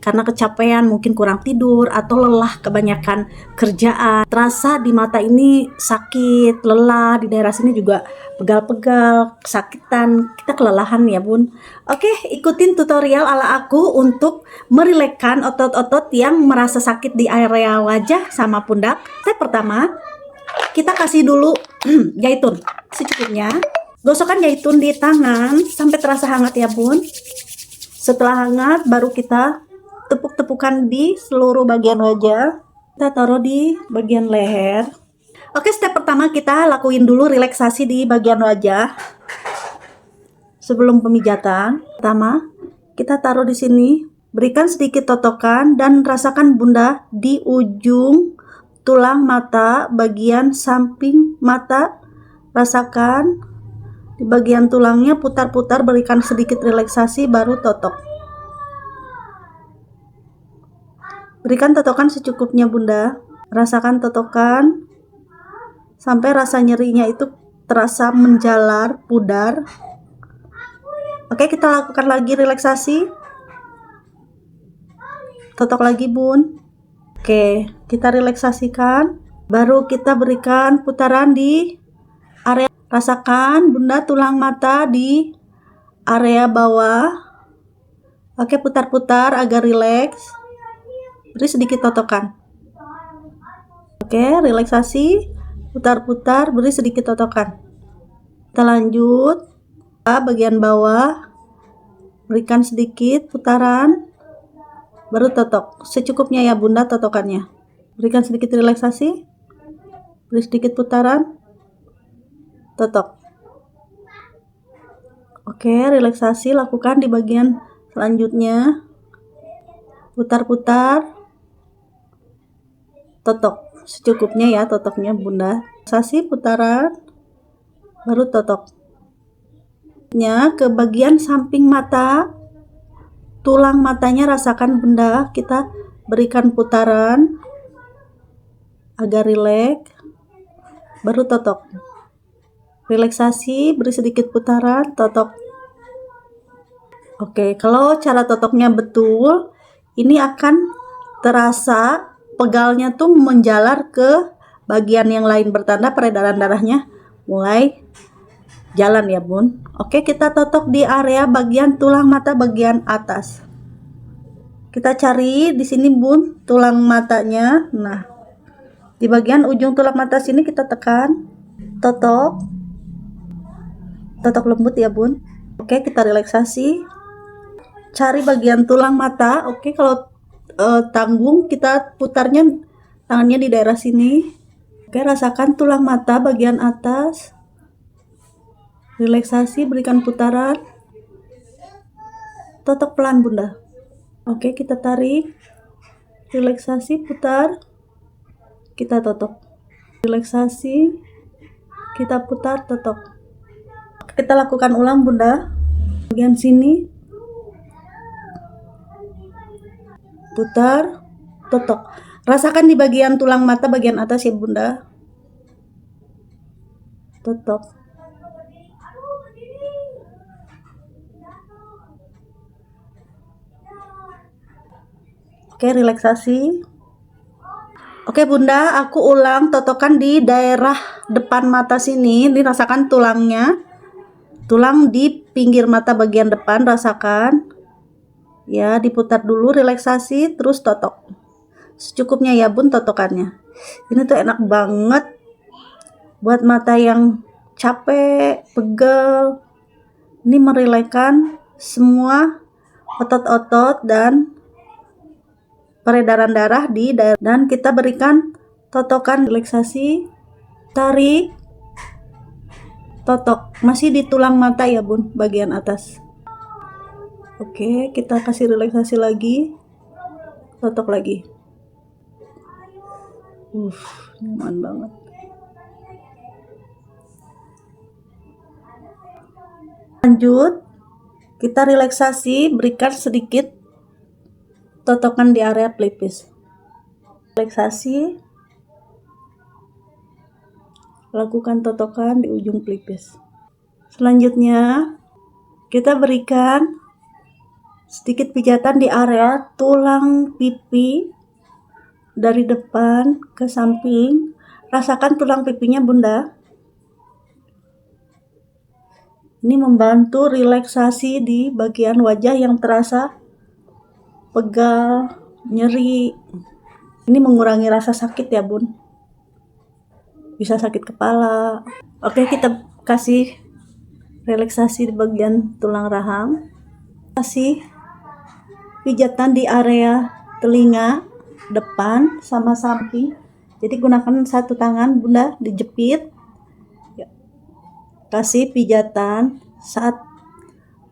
karena kecapean, mungkin kurang tidur atau lelah kebanyakan kerjaan. Terasa di mata ini sakit, lelah, di daerah sini juga pegal-pegal, kesakitan, kita kelelahan ya bun. Oke, ikutin tutorial ala aku untuk merilekkan otot-otot yang merasa sakit di area wajah sama pundak. Step pertama, kita kasih dulu zaitun secukupnya. Gosokkan zaitun di tangan sampai terasa hangat ya bun. Setelah hangat baru kita tepuk-tepukan di seluruh bagian wajah. Kita taruh di bagian leher. Oke, step pertama kita lakuin dulu relaksasi di bagian wajah sebelum pemijatan. Pertama, kita taruh di sini, berikan sedikit totokan dan rasakan bunda di ujung tulang mata bagian samping mata. Rasakan di bagian tulangnya, putar-putar, berikan sedikit relaksasi baru totok. Berikan totokan secukupnya bunda. Rasakan totokan sampai rasa nyerinya itu terasa menjalar, pudar. Oke, kita lakukan lagi relaksasi. Totok lagi bun. Oke, kita relaksasikan. Baru kita berikan putaran di area. Rasakan bunda tulang mata di area bawah. Oke, putar-putar agar rileks. Beri sedikit totokan. Oke, relaksasi, putar-putar, beri sedikit totokan. Kita lanjut bagian bawah, berikan sedikit putaran, baru totok secukupnya ya bunda totokannya. Berikan sedikit relaksasi, beri sedikit putaran, totok. Oke, relaksasi lakukan di bagian selanjutnya, putar-putar, totok secukupnya ya totoknya bunda. Relaksasi putaran baru totok. Ke bagian samping mata, tulang matanya rasakan bunda, kita berikan putaran agar rileks baru totok. Relaksasi, beri sedikit putaran, totok. Oke, kalau cara totoknya betul, ini akan terasa pegalnya tuh menjalar ke bagian yang lain, bertanda peredaran darahnya mulai jalan ya bun. Oke, kita totok di area bagian tulang mata bagian atas. Kita cari di sini bun tulang matanya. Nah, di bagian ujung tulang mata sini kita tekan, totok lembut ya bun. Oke, kita relaksasi, cari bagian tulang mata. Oke, kalau tanggung kita putarnya tangannya di daerah sini. Oke, rasakan tulang mata bagian atas. Relaksasi, berikan putaran, totok pelan bunda. Oke, kita tarik, relaksasi, putar, kita totok. Relaksasi, kita putar, totok. Kita lakukan ulang bunda. Bagian sini, putar, totok. Rasakan di bagian tulang mata bagian atas ya bunda, totok. Oke, relaksasi. Oke bunda, aku ulang totokan di daerah depan mata sini. Dirasakan tulangnya, tulang di pinggir mata bagian depan, rasakan ya, diputar dulu, relaksasi, terus totok secukupnya ya bun totokannya. Ini tuh enak banget buat mata yang capek, pegel. Ini merilekkan semua otot-otot dan peredaran darah di daerah. Dan kita berikan totokan relaksasi, tarik, totok, masih di tulang mata ya bun bagian atas. Oke, kita kasih relaksasi lagi, totok lagi. Nyaman banget. Lanjut, kita relaksasi, berikan sedikit totokan di area pelipis. Relaksasi, lakukan totokan di ujung pelipis. Selanjutnya kita berikan Sedikit pijatan di area tulang pipi dari depan ke samping. Rasakan tulang pipinya, Bunda. Ini membantu relaksasi di bagian wajah yang terasa pegal, nyeri. Ini mengurangi rasa sakit ya, Bun. Bisa sakit kepala. Oke, kita kasih relaksasi di bagian tulang rahang. Kasih pijatan di area telinga depan sama samping. Jadi gunakan satu tangan, Bunda, dijepit. Kasih pijatan saat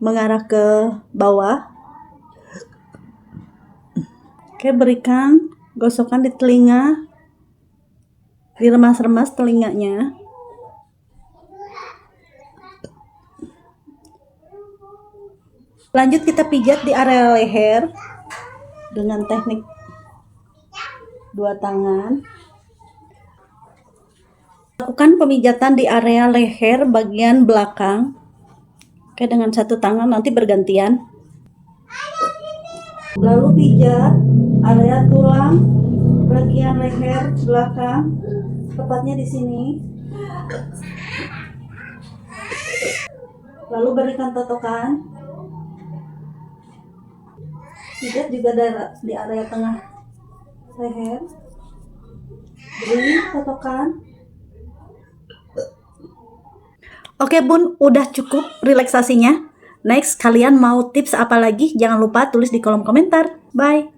mengarah ke bawah. Oke, berikan gosokan di telinga, diremas-remas telinganya. Lanjut kita pijat di area leher dengan teknik dua tangan. Lakukan pemijatan di area leher bagian belakang. Oke, dengan satu tangan, nanti bergantian. Lalu pijat area tulang bagian leher belakang, tepatnya di sini. Lalu berikan totokan. Pijat juga di area tengah leher. Beri totokan. Oke, Bun, udah cukup relaksasinya. Next, kalian mau tips apa lagi? Jangan lupa tulis di kolom komentar. Bye.